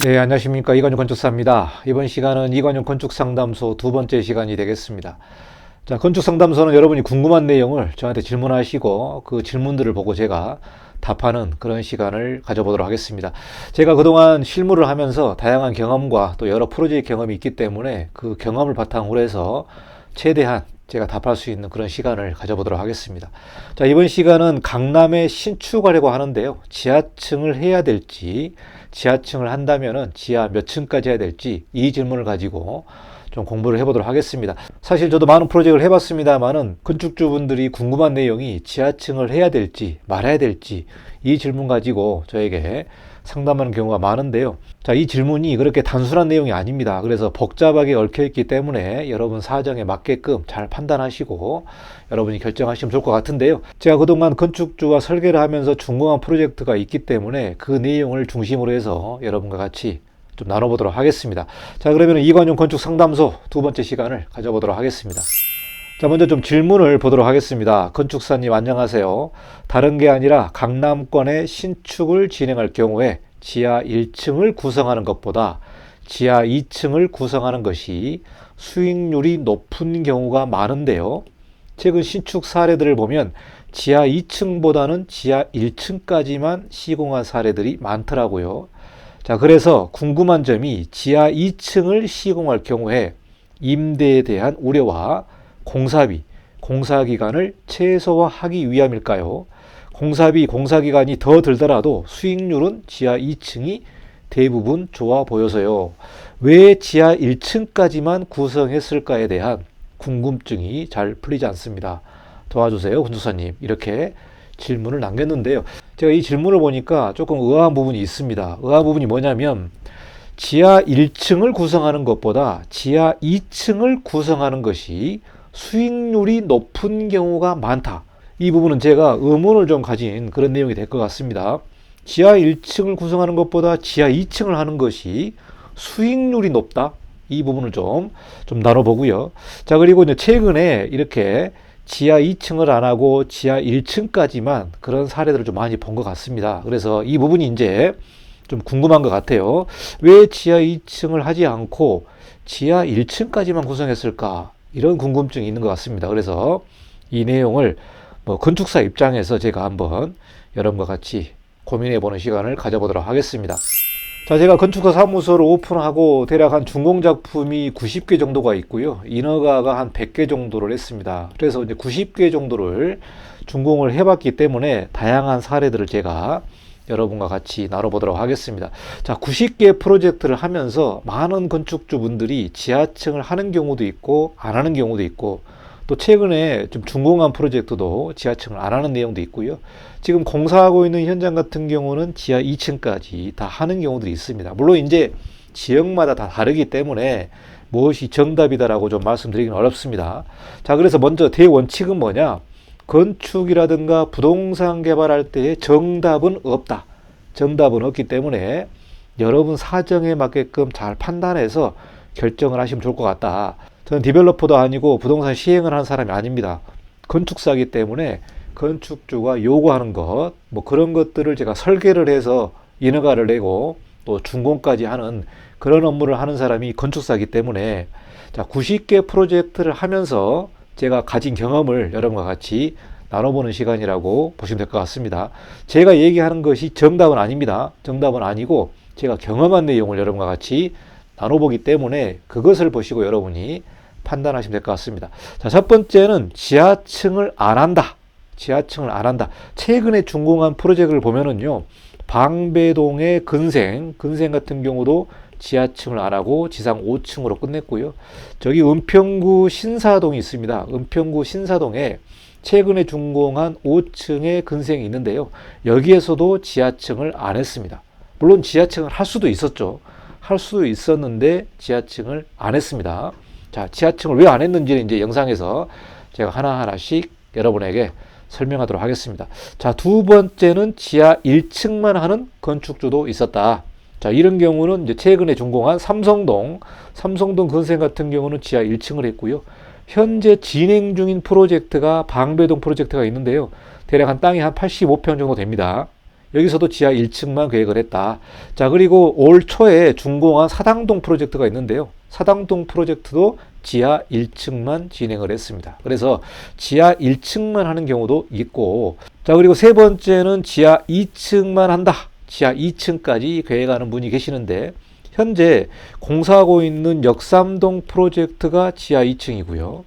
네, 안녕하십니까. 이관용 건축사입니다. 이번 시간은 이관용 건축상담소 두 번째 시간이 되겠습니다. 자, 건축상담소는 여러분이 궁금한 내용을 저한테 질문하시고 그 질문들을 보고 제가 답하는 그런 시간을 가져보도록 하겠습니다. 제가 그동안 실무를 하면서 다양한 경험과 또 여러 프로젝트 경험이 있기 때문에 그 경험을 바탕으로 해서 최대한 제가 답할 수 있는 그런 시간을 가져보도록 하겠습니다. 자, 이번 시간은 강남에 신축하려고 하는데요. 지하층을 해야 될지, 지하층을 한다면은 지하 몇 층까지 해야 될지 이 질문을 가지고 좀 공부를 해보도록 하겠습니다. 사실 저도 많은 프로젝트를 해봤습니다만은 건축주분들이 궁금한 내용이 지하층을 해야 될지 말아야 될지 이 질문 가지고 저에게 상담하는 경우가 많은데요. 자, 이 질문이 그렇게 단순한 내용이 아닙니다. 그래서 복잡하게 얽혀있기 때문에 여러분 사정에 맞게끔 잘 판단하시고 여러분이 결정하시면 좋을 것 같은데요. 제가 그동안 건축주와 설계를 하면서 준공한 프로젝트가 있기 때문에 그 내용을 중심으로 해서 여러분과 같이 좀 나눠보도록 하겠습니다. 자, 그러면 이관용 건축상담소 두 번째 시간을 가져보도록 하겠습니다. 자, 먼저 좀 질문을 보도록 하겠습니다. 건축사님 안녕하세요. 다른 게 아니라 강남권의 신축을 진행할 경우에 지하 1층을 구성하는 것보다 지하 2층을 구성하는 것이 수익률이 높은 경우가 많은데요. 최근 신축 사례들을 보면 지하 2층보다는 지하 1층까지만 시공한 사례들이 많더라고요. 자, 그래서 궁금한 점이 지하 2층을 시공할 경우에 임대에 대한 우려와 공사비, 공사기간을 최소화하기 위함일까요? 공사비, 공사기간이 더 들더라도 수익률은 지하 2층이 대부분 좋아 보여서요. 왜 지하 1층까지만 구성했을까에 대한 궁금증이 잘 풀리지 않습니다. 도와주세요, 건축사님. 이렇게 질문을 남겼는데요. 제가 이 질문을 보니까 조금 의아한 부분이 있습니다. 의아한 부분이 뭐냐면 지하 1층을 구성하는 것보다 지하 2층을 구성하는 것이 수익률이 높은 경우가 많다. 이 부분은 제가 의문을 좀 가진 그런 내용이 될 것 같습니다. 지하 1층을 구성하는 것보다 지하 2층을 하는 것이 수익률이 높다. 이 부분을 좀 나눠보고요. 자, 그리고 이제 최근에 이렇게 지하 2층을 안 하고 지하 1층까지만 그런 사례들을 좀 많이 본 것 같습니다. 그래서 이 부분이 이제 좀 궁금한 것 같아요. 왜 지하 2층을 하지 않고 지하 1층까지만 구성했을까? 이런 궁금증이 있는 것 같습니다. 그래서 이 내용을 건축사 입장에서 제가 한번 여러분과 같이 고민해보는 시간을 가져보도록 하겠습니다. 자, 제가 건축사 사무소를 오픈하고 대략 한 준공작품이 90개 정도가 있고요. 인허가가 한 100개 정도를 했습니다. 그래서 이제 90개 정도를 준공을 해봤기 때문에 다양한 사례들을 제가 여러분과 같이 나눠보도록 하겠습니다. 자, 90개 프로젝트를 하면서 많은 건축주분들이 지하층을 하는 경우도 있고 안 하는 경우도 있고 또 최근에 좀 준공한 프로젝트도 지하층을 안 하는 내용도 있고요. 지금 공사하고 있는 현장 같은 경우는 지하 2층까지 다 하는 경우들이 있습니다. 물론 이제 지역마다 다 다르기 때문에 무엇이 정답이다라고 좀 말씀드리기는 어렵습니다. 자, 그래서 먼저 대원칙은 뭐냐? 건축이라든가 부동산 개발할 때의 정답은 없다. 정답은 없기 때문에 여러분 사정에 맞게끔 잘 판단해서 결정을 하시면 좋을 것 같다. 저는 디벨로퍼도 아니고 부동산 시행을 하는 사람이 아닙니다. 건축사이기 때문에 건축주가 요구하는 것, 그런 것들을 제가 설계를 해서 인허가를 내고 또 준공까지 하는 그런 업무를 하는 사람이 건축사이기 때문에 자, 90개 프로젝트를 하면서 제가 가진 경험을 여러분과 같이 나눠보는 시간이라고 보시면 될 것 같습니다. 제가 얘기하는 것이 정답은 아닙니다. 정답은 아니고 제가 경험한 내용을 여러분과 같이 나눠보기 때문에 그것을 보시고 여러분이 판단하시면 될 것 같습니다. 자, 첫 번째는 지하층을 안 한다. 지하층을 안 한다. 최근에 준공한 프로젝트를 보면은요, 방배동의 근생 같은 경우도 지하층을 안 하고 지상 5층으로 끝냈고요. 저기 은평구 신사동이 있습니다. 은평구 신사동에 최근에 준공한 5층의 근생이 있는데요. 여기에서도 지하층을 안 했습니다. 물론 지하층을 할 수도 있었죠. 할 수도 있었는데 지하층을 안 했습니다. 자, 지하층을 왜 안 했는지는 이제 영상에서 제가 하나하나씩 여러분에게 설명하도록 하겠습니다. 자, 두 번째는 지하 1층만 하는 건축주도 있었다. 자, 이런 경우는 이제 최근에 준공한 삼성동 근생 같은 경우는 지하 1층을 했고요. 현재 진행 중인 프로젝트가 방배동 프로젝트가 있는데요. 대략 땅이 한 85평 정도 됩니다. 여기서도 지하 1층만 계획을 했다. 자, 그리고 올 초에 준공한 사당동 프로젝트가 있는데요. 사당동 프로젝트도 지하 1층만 진행을 했습니다. 그래서 지하 1층만 하는 경우도 있고, 자, 그리고 세 번째는 지하 2층만 한다. 지하 2층까지 계획하는 분이 계시는데, 현재 공사하고 있는 역삼동 프로젝트가 지하 2층이고요.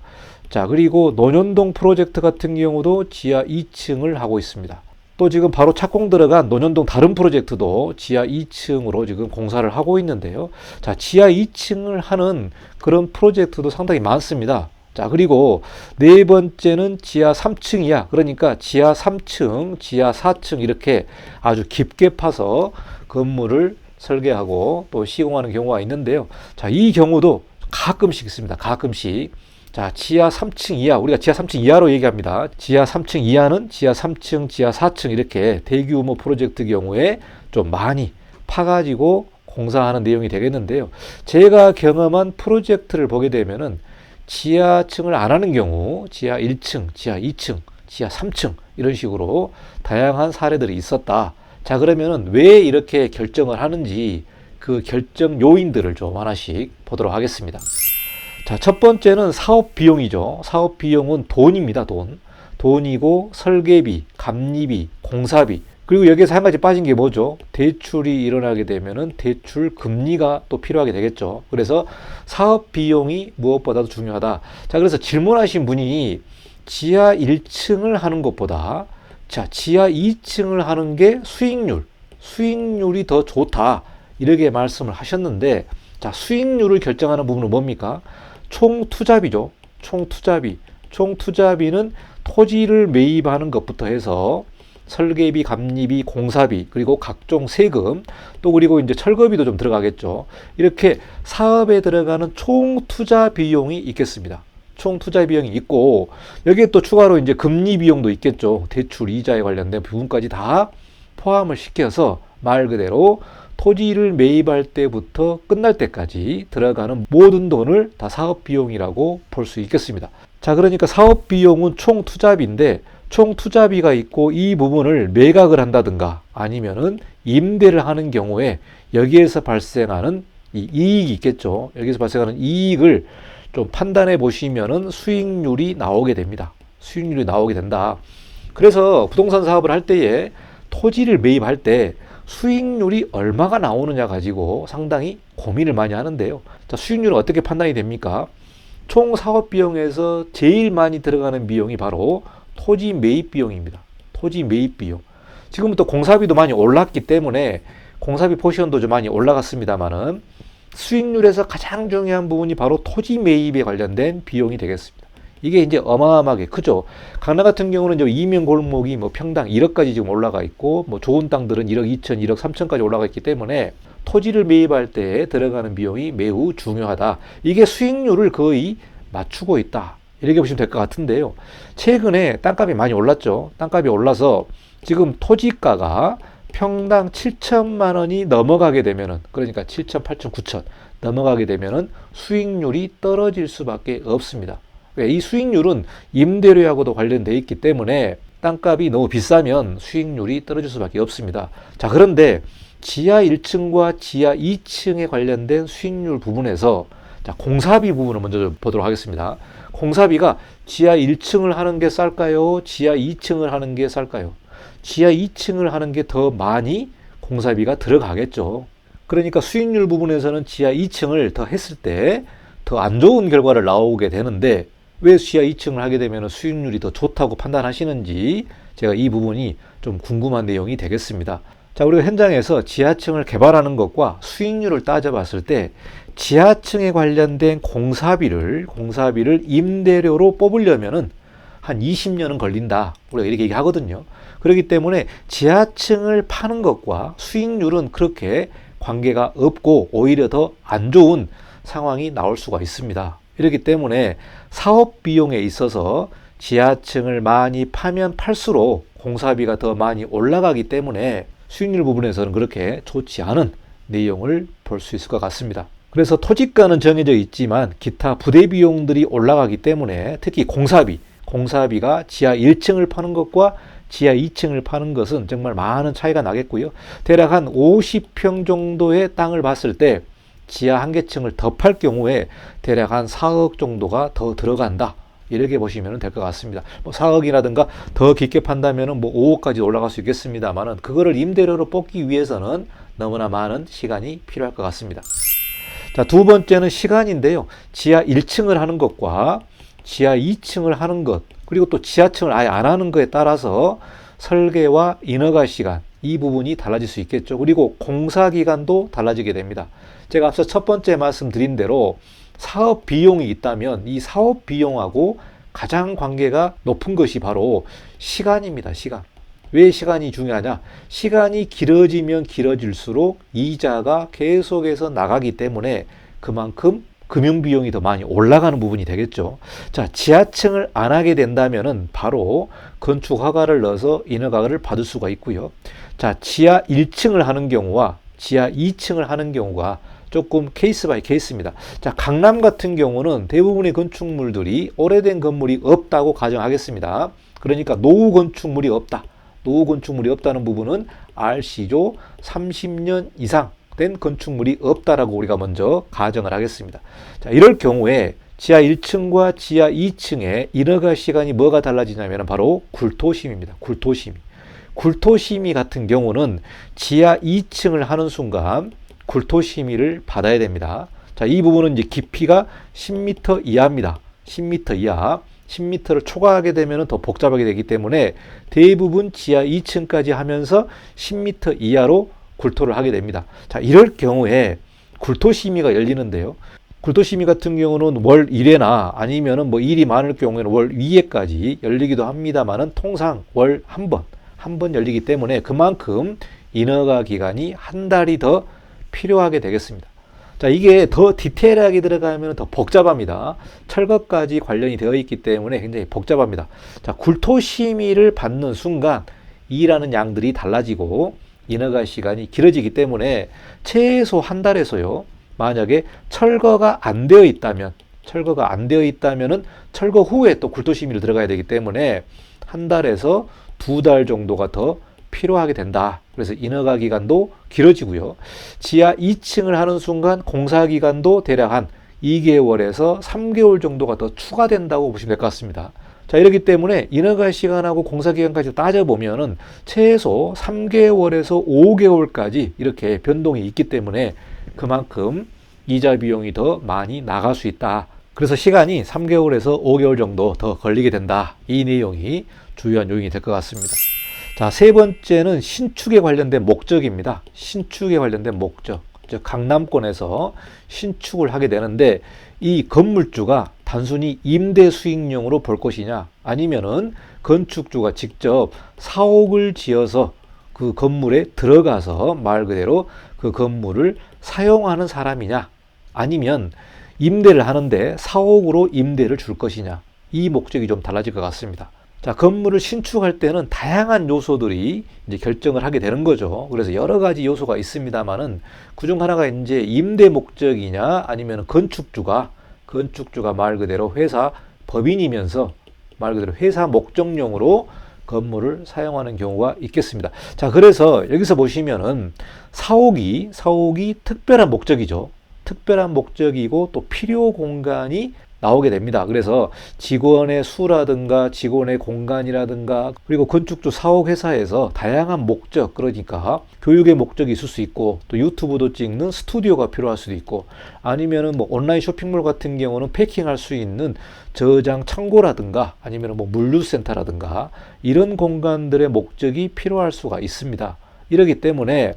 자, 그리고 논현동 프로젝트 같은 경우도 지하 2층을 하고 있습니다. 또 지금 바로 착공 들어간 논현동 다른 프로젝트도 지하 2층으로 지금 공사를 하고 있는데요. 자, 지하 2층을 하는 그런 프로젝트도 상당히 많습니다. 자, 그리고 네 번째는 지하 3층 이하, 그러니까 지하 3층, 지하 4층 이렇게 아주 깊게 파서 건물을 설계하고 또 시공하는 경우가 있는데요. 자, 이 경우도 가끔씩 있습니다. 가끔씩. 자, 지하 3층 이하, 우리가 지하 3층 이하로 얘기합니다. 지하 3층 이하는 지하 3층, 지하 4층 이렇게 대규모 프로젝트 경우에 좀 많이 파가지고 공사하는 내용이 되겠는데요. 제가 경험한 프로젝트를 보게 되면은 지하층을 안 하는 경우 지하 1층, 지하 2층, 지하 3층 이런 식으로 다양한 사례들이 있었다. 자, 그러면은 왜 이렇게 결정을 하는지 그 결정 요인들을 좀 하나씩 보도록 하겠습니다. 자, 첫 번째는 사업 비용이죠. 사업 비용은 돈입니다. 돈. 돈이고 설계비, 감리비, 공사비. 그리고 여기에서 한 가지 빠진 게 뭐죠? 대출이 일어나게 되면은 대출 금리가 또 필요하게 되겠죠. 그래서 사업 비용이 무엇보다도 중요하다. 자, 그래서 질문하신 분이 지하 1층을 하는 것보다 자, 지하 2층을 하는 게 수익률이 더 좋다. 이렇게 말씀을 하셨는데, 자, 수익률을 결정하는 부분은 뭡니까? 총 투자비죠. 총 투자비. 총 투자비는 토지를 매입하는 것부터 해서 설계비, 감리비, 공사비, 그리고 각종 세금, 또 그리고 이제 철거비도 좀 들어가겠죠. 이렇게 사업에 들어가는 총 투자 비용이 있겠습니다. 총 투자 비용이 있고, 여기에 또 추가로 이제 금리 비용도 있겠죠. 대출 이자에 관련된 부분까지 다 포함을 시켜서 말 그대로 토지를 매입할 때부터 끝날 때까지 들어가는 모든 돈을 다 사업 비용이라고 볼 수 있겠습니다. 자, 그러니까 사업 비용은 총 투자비인데, 총 투자비가 있고 이 부분을 매각을 한다든가 아니면은 임대를 하는 경우에 여기에서 발생하는 이 이익이 있겠죠. 여기서 발생하는 이익을 좀 판단해 보시면은 수익률이 나오게 됩니다. 수익률이 나오게 된다. 그래서 부동산 사업을 할 때에 토지를 매입할 때 수익률이 얼마가 나오느냐 가지고 상당히 고민을 많이 하는데요. 자, 수익률은 어떻게 판단이 됩니까? 총 사업 비용에서 제일 많이 들어가는 비용이 바로 토지 매입 비용입니다. 토지 매입 비용. 지금부터 공사비도 많이 올랐기 때문에 공사비 포션도 좀 많이 올라갔습니다만은 수익률에서 가장 중요한 부분이 바로 토지 매입에 관련된 비용이 되겠습니다. 이게 이제 어마어마하게 크죠. 강남 같은 경우는 이제 이면 골목이 뭐 평당 1억까지 지금 올라가 있고, 뭐 좋은 땅들은 1억 2천, 1억 3천까지 올라가 있기 때문에 토지를 매입할 때 들어가는 비용이 매우 중요하다. 이게 수익률을 거의 맞추고 있다. 이렇게 보시면 될 것 같은데요. 최근에 땅값이 많이 올랐죠. 땅값이 올라서 지금 토지가가 평당 7천만 원이 넘어가게 되면은, 그러니까 7천, 8천, 9천 넘어가게 되면은 수익률이 떨어질 수밖에 없습니다. 이 수익률은 임대료하고도 관련되어 있기 때문에 땅값이 너무 비싸면 수익률이 떨어질 수밖에 없습니다. 자, 그런데 지하 1층과 지하 2층에 관련된 수익률 부분에서 자, 공사비 부분을 먼저 좀 보도록 하겠습니다. 공사비가 지하 1층을 하는 게 쌀까요? 지하 2층을 하는 게 쌀까요? 지하 2층을 하는 게 더 많이 공사비가 들어가겠죠. 그러니까 수익률 부분에서는 지하 2층을 더 했을 때 더 안 좋은 결과를 나오게 되는데, 왜 지하 2층을 하게 되면 수익률이 더 좋다고 판단하시는지 제가 이 부분이 좀 궁금한 내용이 되겠습니다. 자, 우리가 현장에서 지하층을 개발하는 것과 수익률을 따져봤을 때 지하층에 관련된 공사비를 임대료로 뽑으려면은 한 20년은 걸린다. 우리가 이렇게 얘기하거든요. 그렇기 때문에 지하층을 파는 것과 수익률은 그렇게 관계가 없고 오히려 더 안 좋은 상황이 나올 수가 있습니다. 이렇기 때문에 사업 비용에 있어서 지하층을 많이 파면 팔수록 공사비가 더 많이 올라가기 때문에 수익률 부분에서는 그렇게 좋지 않은 내용을 볼 수 있을 것 같습니다. 그래서 토지가는 정해져 있지만 기타 부대 비용들이 올라가기 때문에 특히 공사비가 지하 1층을 파는 것과 지하 2층을 파는 것은 정말 많은 차이가 나겠고요. 대략 한 50평 정도의 땅을 봤을 때 지하 한 개층을 더 팔 경우에 대략 한 4억 정도가 더 들어간다. 이렇게 보시면 될 것 같습니다. 뭐 4억이라든가 더 깊게 판다면 뭐 5억까지 올라갈 수 있겠습니다만은 그거를 임대료로 뽑기 위해서는 너무나 많은 시간이 필요할 것 같습니다. 자, 두 번째는 시간인데요. 지하 1층을 하는 것과 지하 2층을 하는 것, 그리고 또 지하층을 아예 안 하는 것에 따라서 설계와 인허가 시간, 이 부분이 달라질 수 있겠죠. 그리고 공사 기간도 달라지게 됩니다. 제가 앞서 첫 번째 말씀드린 대로 사업 비용이 있다면 이 사업 비용하고 가장 관계가 높은 것이 바로 시간입니다. 시간. 왜 시간이 중요하냐? 시간이 길어지면 길어질수록 이자가 계속해서 나가기 때문에 그만큼 금융비용이 더 많이 올라가는 부분이 되겠죠. 자, 지하층을 안 하게 된다면은 바로 건축 허가를 넣어서 인허가를 받을 수가 있고요. 자, 지하 1층을 하는 경우와 지하 2층을 하는 경우가 조금 케이스 바이 케이스입니다. 자, 강남 같은 경우는 대부분의 건축물들이 오래된 건물이 없다고 가정하겠습니다. 그러니까 노후 건축물이 없다. 노후 건축물이 없다는 부분은 RC조 30년 이상 된 건축물이 없다라고 우리가 먼저 가정을 하겠습니다. 자, 이럴 경우에 지하 1층과 지하 2층의 인허가 시간이 뭐가 달라지냐면 바로 굴토심입니다. 굴토심의 같은 경우는 지하 2층을 하는 순간 굴토심의를 받아야 됩니다. 자, 이 부분은 이제 깊이가 10m 이하입니다. 10m 이하. 10m를 초과하게 되면 더 복잡하게 되기 때문에 대부분 지하 2층까지 하면서 10m 이하로 굴토를 하게 됩니다. 자, 이럴 경우에 굴토 심의가 열리는데요. 굴토 심의 같은 경우는 월 1회나 아니면은 뭐 일이 많을 경우에는 월 2회까지 열리기도 합니다만은 통상 월 한 번 열리기 때문에 그만큼 인허가 기간이 한 달이 더 필요하게 되겠습니다. 자, 이게 더 디테일하게 들어가면 더 복잡합니다. 철거까지 관련이 되어 있기 때문에 굉장히 복잡합니다. 자, 굴토 심의를 받는 순간 일하는 양들이 달라지고 인허가 시간이 길어지기 때문에 최소 한 달에서요. 만약에 철거가 안 되어 있다면은 철거 후에 또 굴토 심의를 들어가야 되기 때문에 한 달에서 두 달 정도가 더 필요하게 된다. 그래서 인허가 기간도 길어지고요. 지하 2층을 하는 순간 공사 기간도 대략 한 2개월에서 3개월 정도가 더 추가된다고 보시면 될 것 같습니다. 자, 이렇기 때문에 인허가 시간하고 공사 기간까지 따져보면은 최소 3개월에서 5개월까지 이렇게 변동이 있기 때문에 그만큼 이자 비용이 더 많이 나갈 수 있다. 그래서 시간이 3개월에서 5개월 정도 더 걸리게 된다. 이 내용이 주요한 요인이 될 것 같습니다. 자, 세 번째는 신축에 관련된 목적입니다. 신축에 관련된 목적. 즉 강남권에서 신축을 하게 되는데 이 건물주가 단순히 임대 수익용으로 볼 것이냐 아니면은 건축주가 직접 사옥을 지어서 그 건물에 들어가서 말 그대로 그 건물을 사용하는 사람이냐 아니면 임대를 하는데 사옥으로 임대를 줄 것이냐 이 목적이 좀 달라질 것 같습니다. 자, 건물을 신축할 때는 다양한 요소들이 이제 결정을 하게 되는 거죠. 그래서 여러 가지 요소가 있습니다만은 그중 하나가 이제 임대 목적이냐 아니면 건축주가 말 그대로 회사 법인이면서 말 그대로 회사 목적용으로 건물을 사용하는 경우가 있겠습니다. 자, 그래서 여기서 보시면은 사옥이 특별한 목적이죠. 특별한 목적이고 또 필요 공간이 나오게 됩니다. 그래서 직원의 수라든가 직원의 공간이라든가 그리고 건축주 사옥회사에서 다양한 목적 그러니까 교육의 목적이 있을 수 있고 또 유튜브도 찍는 스튜디오가 필요할 수도 있고 아니면은 뭐 온라인 쇼핑몰 같은 경우는 패킹할 수 있는 저장 창고라든가 아니면 뭐 물류센터라든가 이런 공간들의 목적이 필요할 수가 있습니다. 이러기 때문에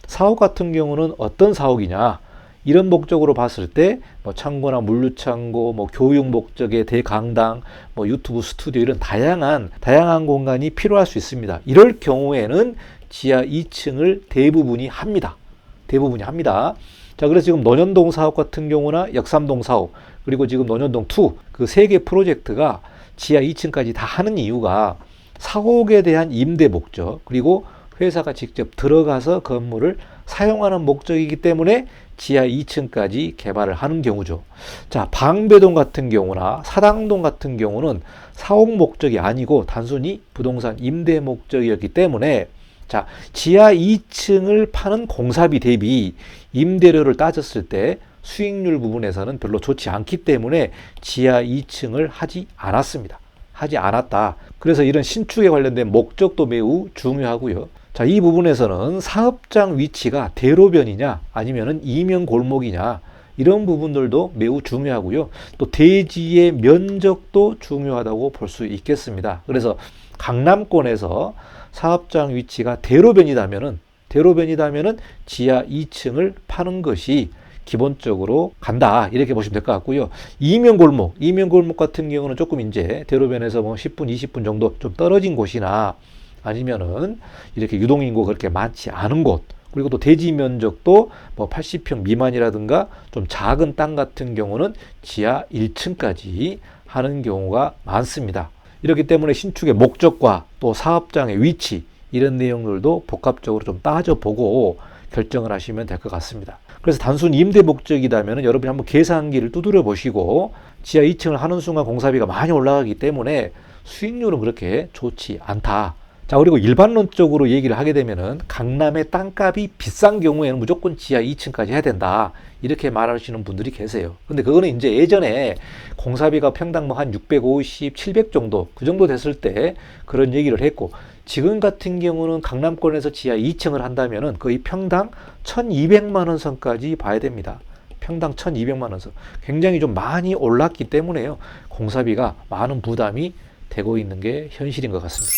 사옥 같은 경우는 어떤 사옥이냐 이런 목적으로 봤을 때 뭐 창고나 물류창고, 뭐 교육 목적의 대강당, 뭐 유튜브 스튜디오 이런 다양한 공간이 필요할 수 있습니다. 이럴 경우에는 지하 2층을 대부분이 합니다. 자, 그래서 지금 논현동 사업 같은 경우나 역삼동 사업 그리고 지금 논현동 2 그 세 개 프로젝트가 지하 2층까지 다 하는 이유가 사옥에 대한 임대 목적 그리고 회사가 직접 들어가서 건물을 사용하는 목적이기 때문에 지하 2층까지 개발을 하는 경우죠. 자, 방배동 같은 경우나 사당동 같은 경우는 사옥 목적이 아니고 단순히 부동산 임대 목적이었기 때문에 자, 지하 2층을 파는 공사비 대비 임대료를 따졌을 때 수익률 부분에서는 별로 좋지 않기 때문에 지하 2층을 하지 않았습니다. 하지 않았다. 그래서 이런 신축에 관련된 목적도 매우 중요하고요. 자, 이 부분에서는 사업장 위치가 대로변이냐 아니면은 이면 골목이냐 이런 부분들도 매우 중요하고요. 또 대지의 면적도 중요하다고 볼 수 있겠습니다. 그래서 강남권에서 사업장 위치가 대로변이다면은 지하 2층을 파는 것이 기본적으로 간다. 이렇게 보시면 될 것 같고요. 이면 골목 같은 경우는 조금 이제 대로변에서 뭐 10분, 20분 정도 좀 떨어진 곳이나 아니면은 이렇게 유동인구가 그렇게 많지 않은 곳, 그리고 또 대지 면적도 뭐 80평 미만이라든가 좀 작은 땅 같은 경우는 지하 1층까지 하는 경우가 많습니다. 이렇기 때문에 신축의 목적과 또 사업장의 위치 이런 내용들도 복합적으로 좀 따져보고 결정을 하시면 될 것 같습니다. 그래서 단순 임대 목적이라면 여러분이 한번 계산기를 두드려 보시고 지하 2층을 하는 순간 공사비가 많이 올라가기 때문에 수익률은 그렇게 좋지 않다. 자, 그리고 일반론적으로 얘기를 하게 되면은 강남의 땅값이 비싼 경우에는 무조건 지하 2층까지 해야 된다. 이렇게 말하시는 분들이 계세요. 근데 그거는 이제 예전에 공사비가 평당 뭐 한 650, 700 정도, 그 정도 됐을 때 그런 얘기를 했고, 지금 같은 경우는 강남권에서 지하 2층을 한다면은 거의 평당 1200만 원 선까지 봐야 됩니다. 평당 1200만 원 선. 굉장히 좀 많이 올랐기 때문에요. 공사비가 많은 부담이 되고 있는 게 현실인 것 같습니다.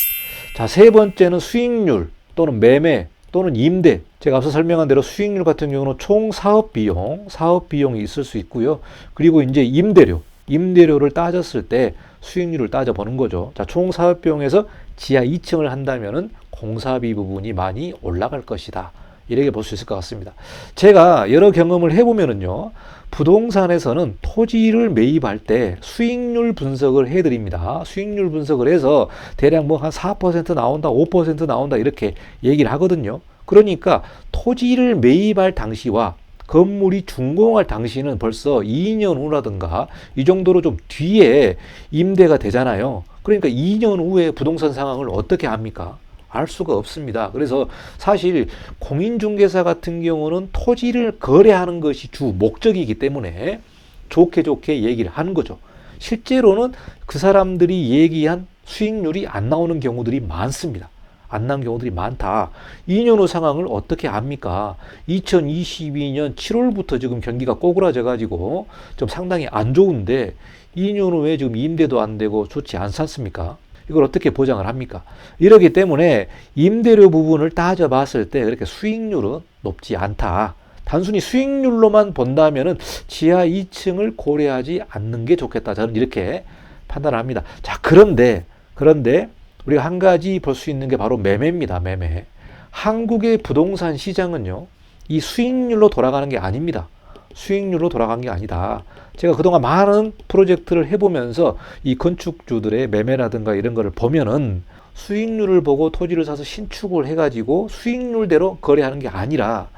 자, 세 번째는 수익률 또는 매매 또는 임대. 제가 앞서 설명한 대로 수익률 같은 경우는 총 사업 비용이 있을 수 있고요. 그리고 이제 임대료를 따졌을 때 수익률을 따져보는 거죠. 자, 총 사업 비용에서 지하 2층을 한다면은 공사비 부분이 많이 올라갈 것이다. 이렇게 볼 수 있을 것 같습니다. 제가 여러 경험을 해보면은요, 부동산에서는 토지를 매입할 때 수익률 분석을 해드립니다. 수익률 분석을 해서 대략 뭐 한 4% 나온다, 5% 나온다 이렇게 얘기를 하거든요. 그러니까 토지를 매입할 당시와 건물이 준공할 당시는 벌써 2년 후라든가 이 정도로 좀 뒤에 임대가 되잖아요. 그러니까 2년 후에 부동산 상황을 어떻게 합니까? 알 수가 없습니다. 그래서 사실 공인중개사 같은 경우는 토지를 거래하는 것이 주 목적이기 때문에 좋게 얘기를 하는 거죠. 실제로는 그 사람들이 얘기한 수익률이 안 나오는 경우들이 많습니다. 안 나온 경우들이 많다. 2년 후 상황을 어떻게 압니까? 2022년 7월부터 지금 경기가 꼬그라져 가지고 좀 상당히 안 좋은데 2년 후에 지금 임대도 안 되고 좋지 않지 않습니까? 이걸 어떻게 보장을 합니까? 이러기 때문에 임대료 부분을 따져봤을 때 그렇게 수익률은 높지 않다. 단순히 수익률로만 본다면은 지하 2층을 고려하지 않는 게 좋겠다. 저는 이렇게 판단합니다. 자, 그런데 우리가 한 가지 볼 수 있는 게 바로 매매입니다. 매매. 한국의 부동산 시장은요, 이 수익률로 돌아가는 게 아닙니다. 수익률로 돌아간 게 아니다. 제가 그동안 많은 프로젝트를 해보면서 이 건축주들의 매매라든가 이런 거를 보면은 수익률을 보고 토지를 사서 신축을 해가지고 수익률대로 거래하는 게 아니라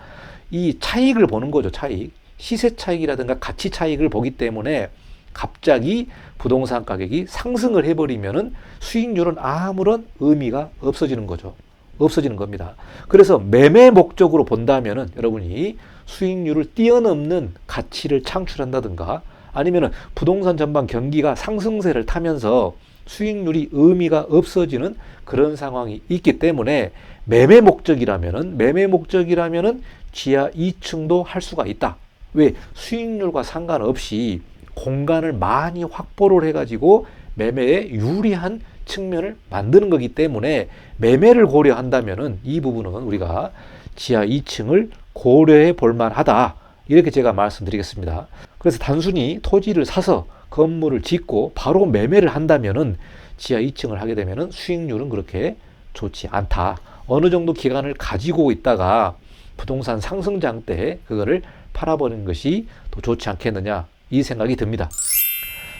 이 차익을 보는 거죠. 차익. 시세 차익이라든가 가치 차익을 보기 때문에 갑자기 부동산 가격이 상승을 해버리면은 수익률은 아무런 의미가 없어지는 거죠. 없어지는 겁니다. 그래서 매매 목적으로 본다면은 여러분이 수익률을 뛰어넘는 가치를 창출한다든가 아니면은 부동산 전반 경기가 상승세를 타면서 수익률이 의미가 없어지는 그런 상황이 있기 때문에 매매 목적이라면은 지하 2층도 할 수가 있다. 왜? 수익률과 상관없이 공간을 많이 확보를 해가지고 매매에 유리한 측면을 만드는 거기 때문에 매매를 고려한다면은 이 부분은 우리가 지하 2층을 고려해 볼 만하다. 이렇게 제가 말씀드리겠습니다. 그래서 단순히 토지를 사서 건물을 짓고 바로 매매를 한다면은 지하 2층을 하게 되면은 수익률은 그렇게 좋지 않다. 어느 정도 기간을 가지고 있다가 부동산 상승장 때 그거를 팔아버리는 것이 더 좋지 않겠느냐. 이 생각이 듭니다.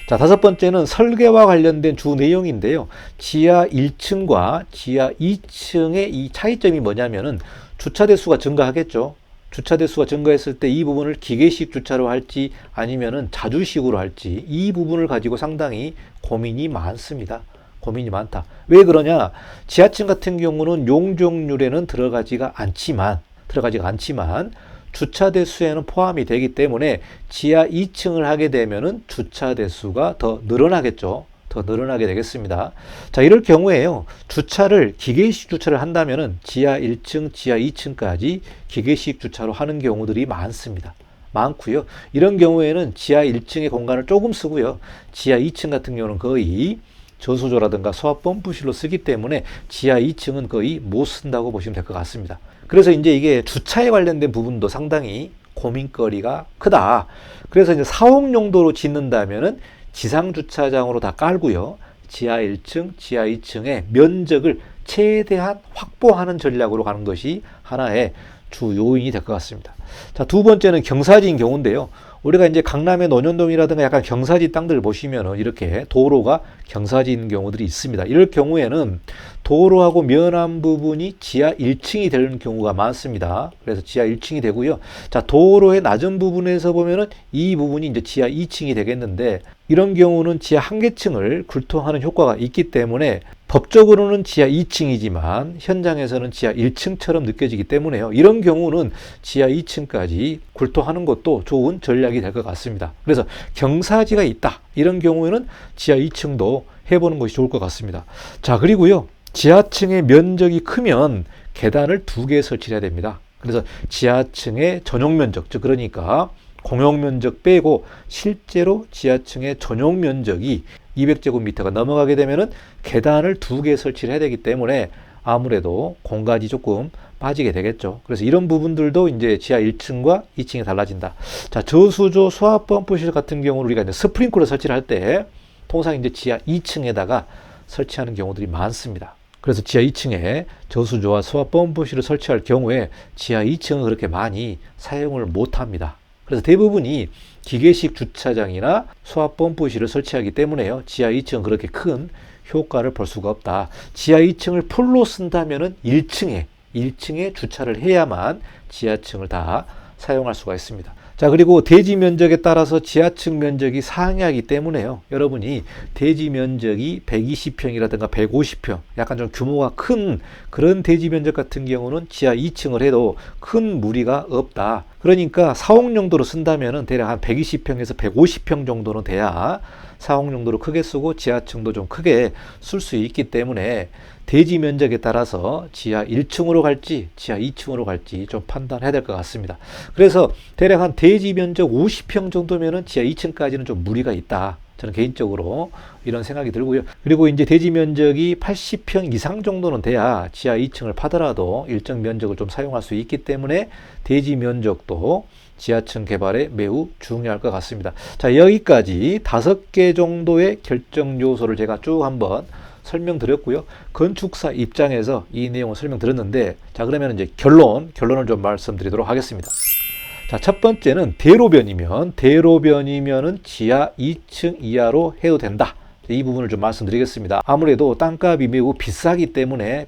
자, 다섯 번째는 설계와 관련된 주 내용인데요. 지하 1층과 지하 2층의 이 차이점이 뭐냐면은 주차 대수가 증가하겠죠. 주차 대수가 증가했을 때 이 부분을 기계식 주차로 할지 아니면은 자주식으로 할지 이 부분을 가지고 상당히 고민이 많습니다. 고민이 많다. 왜 그러냐? 지하층 같은 경우는 용적률에는 들어가지가 않지만 주차 대수에는 포함이 되기 때문에 지하 2층을 하게 되면은 주차 대수가 더 늘어나겠죠. 더 늘어나게 되겠습니다. 자, 이럴 경우에요. 주차를 기계식 주차를 한다면은 지하 1층, 지하 2층까지 기계식 주차로 하는 경우들이 많습니다. 많고요. 이런 경우에는 지하 1층의 공간을 조금 쓰고요. 지하 2층 같은 경우는 거의 저수조라든가 소화 펌프실로 쓰기 때문에 지하 2층은 거의 못 쓴다고 보시면 될 것 같습니다. 그래서 이제 이게 주차에 관련된 부분도 상당히 고민거리가 크다. 그래서 이제 사옥 용도로 짓는다면은 지상 주차장으로 다 깔고요. 지하 1층, 지하 2층의 면적을 최대한 확보하는 전략으로 가는 것이 하나의 주 요인이 될 것 같습니다. 자, 두 번째는 경사지인 경우인데요. 우리가 이제 강남의 논현동이라든가 약간 경사지 땅들 보시면은 이렇게 도로가 경사지인 경우들이 있습니다. 이럴 경우에는 도로하고 면한 부분이 지하 1층이 되는 경우가 많습니다. 그래서 지하 1층이 되고요. 자, 도로의 낮은 부분에서 보면은 이 부분이 이제 지하 2층이 되겠는데 이런 경우는 지하 한 개층을 굴통하는 효과가 있기 때문에 법적으로는 지하 2층이지만 현장에서는 지하 1층처럼 느껴지기 때문에요. 이런 경우는 지하 2층까지 굴통하는 것도 좋은 전략이 될 것 같습니다. 그래서 경사지가 있다. 이런 경우에는 지하 2층도 해보는 것이 좋을 것 같습니다. 자, 그리고요. 지하층의 면적이 크면 계단을 2개 설치해야 됩니다. 그래서 지하층의 전용 면적, 즉 그러니까 공용 면적 빼고 실제로 지하층의 전용 면적이 200제곱미터가 넘어가게 되면은 계단을 2개 설치를 해야 되기 때문에 아무래도 공간이 조금 빠지게 되겠죠. 그래서 이런 부분들도 이제 지하 1층과 2층이 달라진다. 자, 저수조 소화 펌프실 같은 경우는 우리가 이제 스프링클러 설치를 할 때 통상 이제 지하 2층에다가 설치하는 경우들이 많습니다. 그래서 지하 2층에 저수조와 소화 펌프실을 설치할 경우에 지하 2층은 그렇게 많이 사용을 못 합니다. 그래서 대부분이 기계식 주차장이나 소화 펌프실을 설치하기 때문에요. 지하 2층은 그렇게 큰 효과를 볼 수가 없다. 지하 2층을 풀로 쓴다면은 1층에 주차를 해야만 지하층을 다 사용할 수가 있습니다. 자, 그리고 대지 면적에 따라서 지하층 면적이 상이하기 때문에요. 여러분이 대지 면적이 120평이라든가 150평, 약간 좀 규모가 큰 그런 대지 면적 같은 경우는 지하 2층을 해도 큰 무리가 없다. 그러니까 사옥 용도로 쓴다면은 대략 한 120평에서 150평 정도는 돼야 사옥 용도로 크게 쓰고 지하층도 좀 크게 쓸 수 있기 때문에 대지 면적에 따라서 지하 1층으로 갈지 지하 2층으로 갈지 좀 판단해야 될 것 같습니다. 그래서 대략 한 대지 면적 50평 정도면은 지하 2층까지는 좀 무리가 있다. 저는 개인적으로 이런 생각이 들고요. 그리고 이제 대지 면적이 80평 이상 정도는 돼야 지하 2층을 파더라도 일정 면적을 좀 사용할 수 있기 때문에 대지 면적도 지하층 개발에 매우 중요할 것 같습니다. 자, 여기까지 5개 정도의 결정 요소를 제가 쭉 한번 설명드렸고요. 건축사 입장에서 이 내용을 설명드렸는데, 자, 그러면 이제 결론을 좀 말씀드리도록 하겠습니다. 자, 첫 번째는 대로변이면은 지하 2층 이하로 해도 된다. 이 부분을 좀 말씀드리겠습니다. 아무래도 땅값이 매우 비싸기 때문에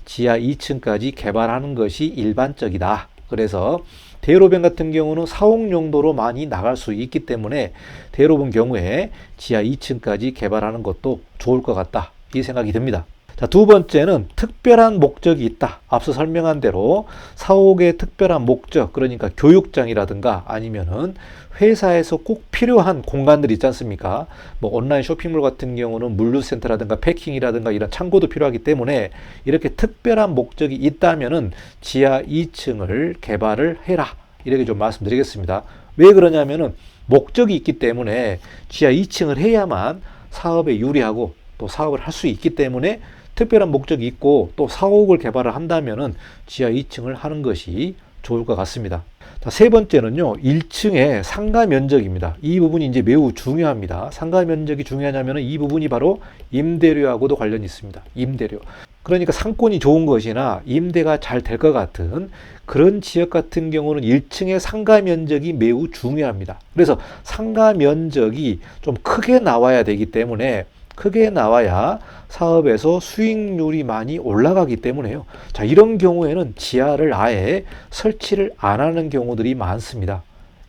지하 2층까지 개발하는 것이 일반적이다. 그래서 대로변 같은 경우는 사옥 용도로 많이 나갈 수 있기 때문에 대로변 경우에 지하 2층까지 개발하는 것도 좋을 것 같다. 이 생각이 듭니다. 자, 두 번째는 특별한 목적이 있다. 앞서 설명한 대로 사옥의 특별한 목적, 그러니까 교육장이라든가 아니면은 회사에서 꼭 필요한 공간들 있지 않습니까? 뭐 온라인 쇼핑몰 같은 경우는 물류센터라든가 패킹이라든가 이런 창고도 필요하기 때문에 이렇게 특별한 목적이 있다면은 지하 2층을 개발을 해라. 이렇게 좀 말씀드리겠습니다. 왜 그러냐면은 목적이 있기 때문에 지하 2층을 해야만 사업에 유리하고 또 사업을 할 수 있기 때문에 특별한 목적이 있고 또 사옥을 개발을 한다면은 지하 2층을 하는 것이 좋을 것 같습니다. 자, 세 번째는요, 1층의 상가 면적입니다. 이 부분이 이제 매우 중요합니다. 상가 면적이 중요하냐면은 이 부분이 바로 임대료하고도 관련이 있습니다. 임대료. 그러니까 상권이 좋은 것이나 임대가 잘 될 것 같은 그런 지역 같은 경우는 1층의 상가 면적이 매우 중요합니다. 그래서 상가 면적이 좀 크게 나와야 되기 때문에 크게 나와야 사업에서 수익률이 많이 올라가기 때문에요. 자, 이런 경우에는 지하를 아예 설치를 안 하는 경우들이 많습니다.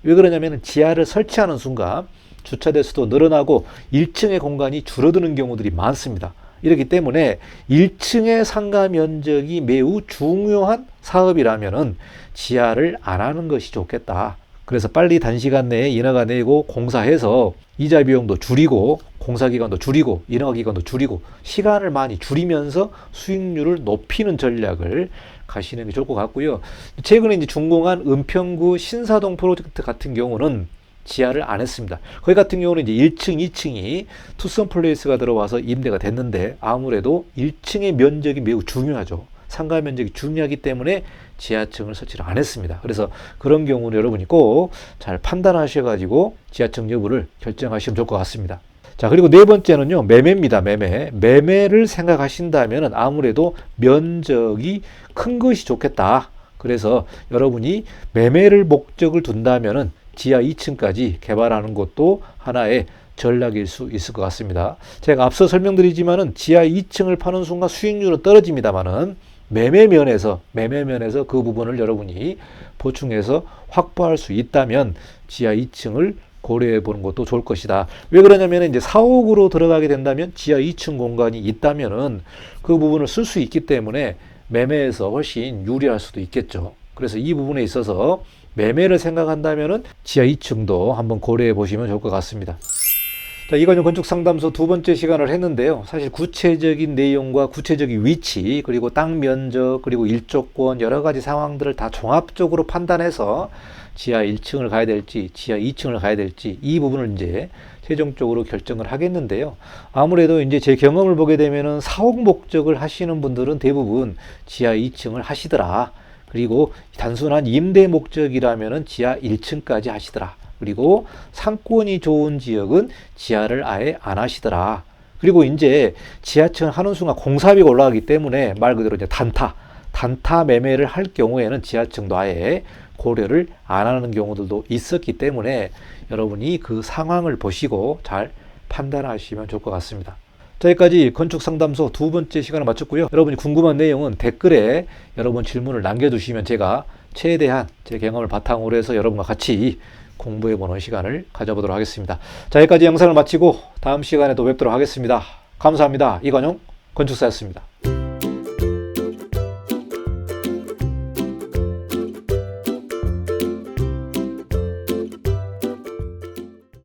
왜 그러냐면 지하를 설치하는 순간 주차 대수도 늘어나고 1층의 공간이 줄어드는 경우들이 많습니다. 이렇기 때문에 1층의 상가 면적이 매우 중요한 사업이라면은 지하를 안 하는 것이 좋겠다. 그래서 빨리 단시간 내에 인허가 내고 공사해서 이자 비용도 줄이고 공사 기간도 줄이고 인허가 기간도 줄이고 시간을 많이 줄이면서 수익률을 높이는 전략을 가시는 게 좋을 것 같고요. 최근에 이제 준공한 은평구 신사동 프로젝트 같은 경우는 지하를 안 했습니다. 거기 같은 경우는 이제 1층, 2층이 투썸 플레이스가 들어와서 임대가 됐는데 아무래도 1층의 면적이 매우 중요하죠. 상가 면적이 중요하기 때문에 지하층을 설치를 안 했습니다. 그래서 그런 경우는 여러분이 꼭 잘 판단하셔가지고 지하층 여부를 결정하시면 좋을 것 같습니다. 자, 그리고 네 번째는요, 매매입니다. 매매를 생각하신다면 아무래도 면적이 큰 것이 좋겠다. 그래서 여러분이 매매를 목적을 둔다면은 지하 2층까지 개발하는 것도 하나의 전략일 수 있을 것 같습니다. 제가 앞서 설명드리지만은 지하 2층을 파는 순간 수익률은 떨어집니다만은 매매면에서 그 부분을 여러분이 보충해서 확보할 수 있다면 지하 2층을 고려해 보는 것도 좋을 것이다. 왜 그러냐면 이제 사옥으로 들어가게 된다면 지하 2층 공간이 있다면은 그 부분을 쓸 수 있기 때문에 매매에서 훨씬 유리할 수도 있겠죠. 그래서 이 부분에 있어서 매매를 생각한다면은 지하 2층도 한번 고려해 보시면 좋을 것 같습니다. 자, 이관영 건축상담소 두 번째 시간을 했는데요. 사실 구체적인 내용과 구체적인 위치, 그리고 땅 면적, 그리고 일조권 여러 가지 상황들을 다 종합적으로 판단해서 지하 1층을 가야 될지, 지하 2층을 가야 될지 이 부분을 이제 최종적으로 결정을 하겠는데요. 아무래도 이제 제 경험을 보게 되면은 사옥 목적을 하시는 분들은 대부분 지하 2층을 하시더라. 그리고 단순한 임대 목적이라면은 지하 1층까지 하시더라. 그리고 상권이 좋은 지역은 지하를 아예 안 하시더라. 그리고 이제 지하층을 하는 순간 공사비가 올라가기 때문에 말 그대로 이제 단타 매매를 할 경우에는 지하층도 아예 고려를 안 하는 경우들도 있었기 때문에 여러분이 그 상황을 보시고 잘 판단하시면 좋을 것 같습니다. 자, 여기까지 건축상담소 두 번째 시간을 마쳤고요. 여러분이 궁금한 내용은 댓글에 여러분 질문을 남겨주시면 제가 최대한 제 경험을 바탕으로 해서 여러분과 같이 공부해보는 시간을 가져보도록 하겠습니다. 자, 여기까지 영상을 마치고 다음 시간에 또 뵙도록 하겠습니다. 감사합니다. 이관용 건축사였습니다.